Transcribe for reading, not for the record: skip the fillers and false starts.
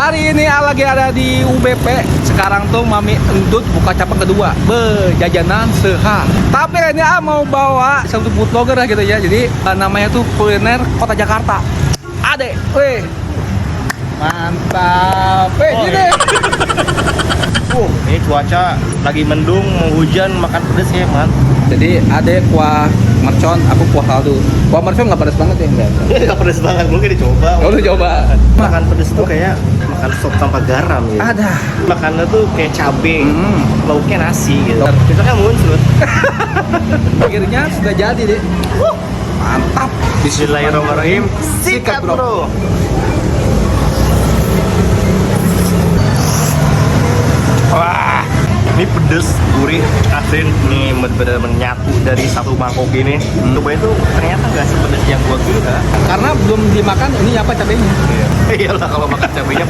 Hari ini lagi ada di UBP. Sekarang tuh Mami Endut buka cabang kedua. Jajanan seha. Tapi ini mau bawa satu food blogger lah gitu ya. Jadi namanya tuh kuliner Kota Jakarta. Ade, weh. Mantap. Gini. Ini cuaca lagi mendung, mau hujan, makan pedes ya, man. Jadi Ade kuah mercon, aku kuah kaldu. Kuah mercon nggak pedas banget ya? Nggak pedes banget, mungkin dicoba. Kalau coba. Makan pedes tuh kayak makan sop tanpa garam gitu. Ada. Makannya tuh kayak cabai, lauknya nasi gitu. Kita kan muncul. Akhirnya sudah jadi deh. Mantap. Bismillahirrahmanirrahim. Sikat bro. Wah, ini pedes, gurih, asin, nih benar-benar menyatu dari satu mangkok ini. Coba itu ternyata nggak sepedes yang gua kira. Karena belum dimakan ini apa cabenya. Iyalah kalau makan cabenya